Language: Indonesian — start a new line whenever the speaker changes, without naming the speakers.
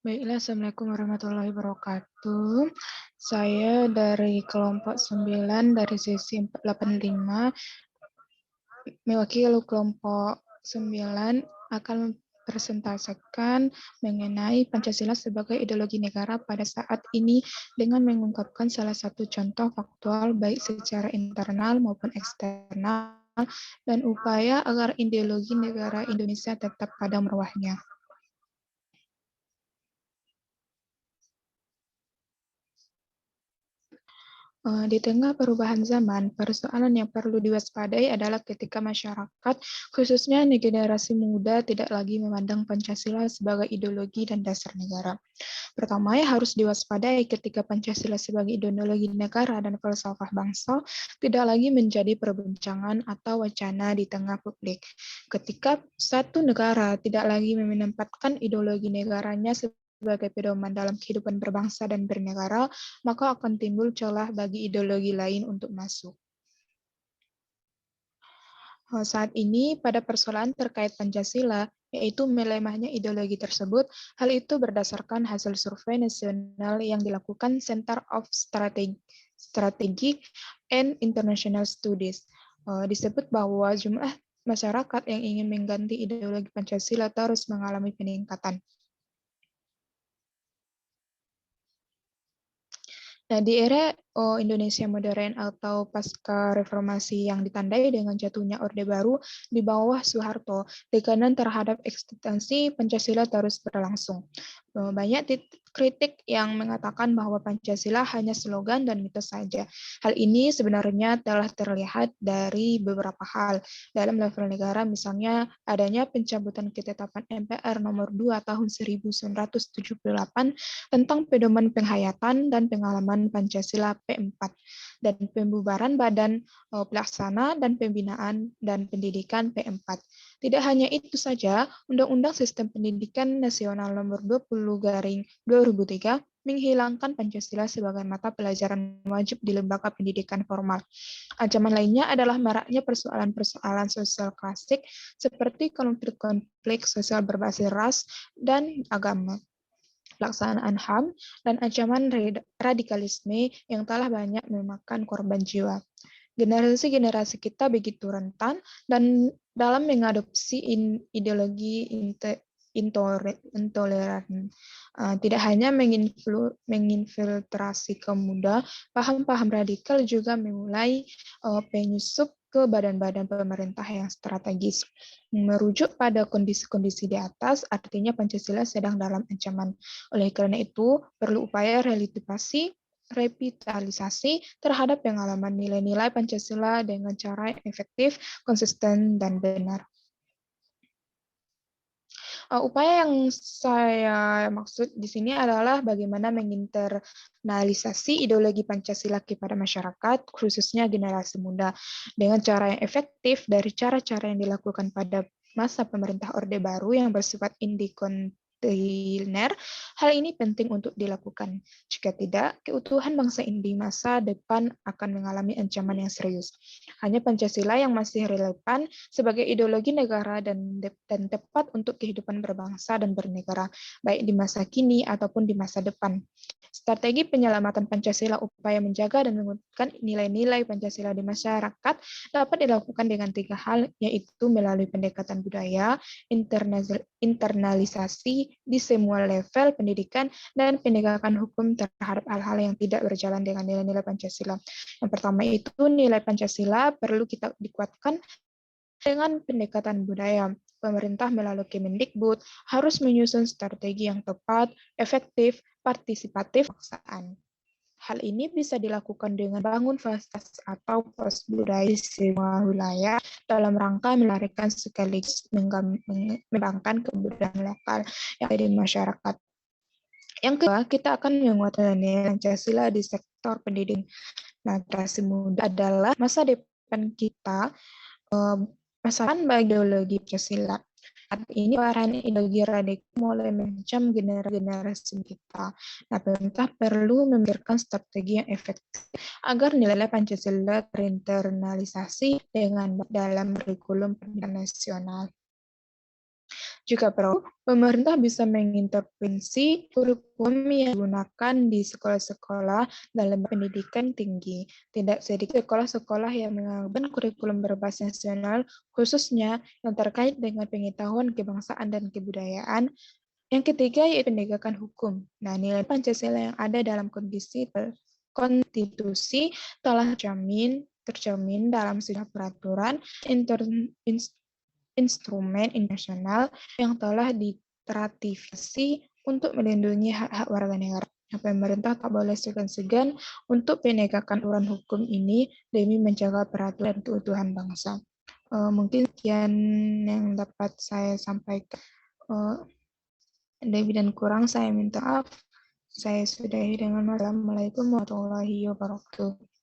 Baiklah, Assalamualaikum warahmatullahi wabarakatuh. Saya dari kelompok 9 dari sesi 485, mewakili kelompok 9 akan mempresentasikan mengenai Pancasila sebagai ideologi negara pada saat ini dengan mengungkapkan salah satu contoh faktual baik secara internal maupun eksternal dan upaya agar ideologi negara Indonesia tetap pada marwahnya. Di tengah perubahan zaman, persoalan yang perlu diwaspadai adalah ketika masyarakat, khususnya generasi muda, tidak lagi memandang Pancasila sebagai ideologi dan dasar negara. Pertama, yang harus diwaspadai ketika Pancasila sebagai ideologi negara dan falsafah bangsa tidak lagi menjadi perbincangan atau wacana di tengah publik. Ketika satu negara tidak lagi menempatkan ideologi negaranya sebagai pedoman dalam kehidupan berbangsa dan bernegara, maka akan timbul celah bagi ideologi lain untuk masuk. Saat ini, pada persoalan terkait Pancasila, yaitu melemahnya ideologi tersebut, hal itu berdasarkan hasil survei nasional yang dilakukan Center of Strategic and International Studies. Disebut bahwa jumlah masyarakat yang ingin mengganti ideologi Pancasila terus mengalami peningkatan. Nah, di era Indonesia modern atau pasca reformasi yang ditandai dengan jatuhnya Orde Baru di bawah Soeharto, tekanan terhadap eksistensi Pancasila terus berlangsung. Banyak kritik yang mengatakan bahwa Pancasila hanya slogan dan mitos saja. Hal ini sebenarnya telah terlihat dari beberapa hal. Dalam level negara, misalnya adanya pencabutan ketetapan MPR nomor 2 tahun 1978 tentang pedoman penghayatan dan pengalaman Pancasila P4 dan pembubaran Badan Pelaksana dan Pembinaan dan Pendidikan P4. Tidak hanya itu saja, Undang-Undang Sistem Pendidikan Nasional Nomor 20/2003 menghilangkan Pancasila sebagai mata pelajaran wajib di lembaga pendidikan formal. Ancaman lainnya adalah maraknya persoalan-persoalan sosial klasik seperti konflik-konflik sosial berbasis ras dan agama, pelaksanaan HAM, dan ancaman radikalisme yang telah banyak memakan korban jiwa. Generasi-generasi kita begitu rentan dan dalam mengadopsi ideologi intoleran. Tidak hanya menginfiltrasi kaum muda, paham-paham radikal juga memulai penyusup ke badan-badan pemerintah yang strategis. Merujuk pada kondisi-kondisi di atas, artinya Pancasila sedang dalam ancaman. Oleh karena itu, perlu upaya revitalisasi terhadap pengalaman nilai-nilai Pancasila dengan cara yang efektif, konsisten, dan benar. Upaya yang saya maksud di sini adalah bagaimana menginternalisasi ideologi Pancasila kepada masyarakat, khususnya generasi muda, dengan cara yang efektif dari cara-cara yang dilakukan pada masa pemerintah Orde Baru yang bersifat hal ini penting untuk dilakukan. Jika tidak, keutuhan bangsa ini di masa depan akan mengalami ancaman yang serius. Hanya Pancasila yang masih relevan sebagai ideologi negara dan tepat untuk kehidupan berbangsa dan bernegara, baik di masa kini ataupun di masa depan. Strategi penyelamatan Pancasila, upaya menjaga dan mengutipkan nilai-nilai Pancasila di masyarakat dapat dilakukan dengan 3 hal, yaitu melalui pendekatan budaya, internalisasi di semua level pendidikan, dan penegakan hukum terhadap hal-hal yang tidak berjalan dengan nilai-nilai Pancasila. Yang pertama itu nilai Pancasila perlu kita dikuatkan dengan pendekatan budaya. Pemerintah melalui Kemendikbud harus menyusun strategi yang tepat, efektif, partisipatif, paksaan. Hal ini bisa dilakukan dengan bangun fasilitas atau pos budaya di semua wilayah dalam rangka melarikan sekaligus mengembangkan kebudayaan lokal yang ada di masyarakat. Yang kedua, kita akan menguatkan nilai Pancasila di sektor pendidikan. Nah, generasi muda adalah masa depan kita, masalah bagi ideologi Pancasila. Saat ini arahan ideologi radikal mulai mengancam generasi kita. Nah, pemerintah perlu memikirkan strategi yang efektif agar nilai Pancasila terinternalisasi dengan dalam kurikulum pendidikan nasional. Jika perlu, pemerintah bisa mengintervensi kurikulum yang digunakan di sekolah-sekolah dalam pendidikan tinggi. Tidak sedikit sekolah-sekolah yang mengajukan kurikulum berbasis nasional, khususnya yang terkait dengan pengetahuan kebangsaan dan kebudayaan. Yang ketiga yaitu penegakan hukum. Nah, nilai Pancasila yang ada dalam konstitusi telah tercermin dalam sejumlah peraturan instrumen internasional yang telah diratifikasi untuk melindungi hak-hak warga negara. Pemerintah tak boleh segan-segan untuk penegakan aturan hukum ini demi menjaga peraturan dan keutuhan bangsa. Mungkin sekian yang dapat saya sampaikan. Lebih dan kurang saya minta maaf. Saya sudahi dengan Assalamualaikum warahmatullahi wabarakatuh.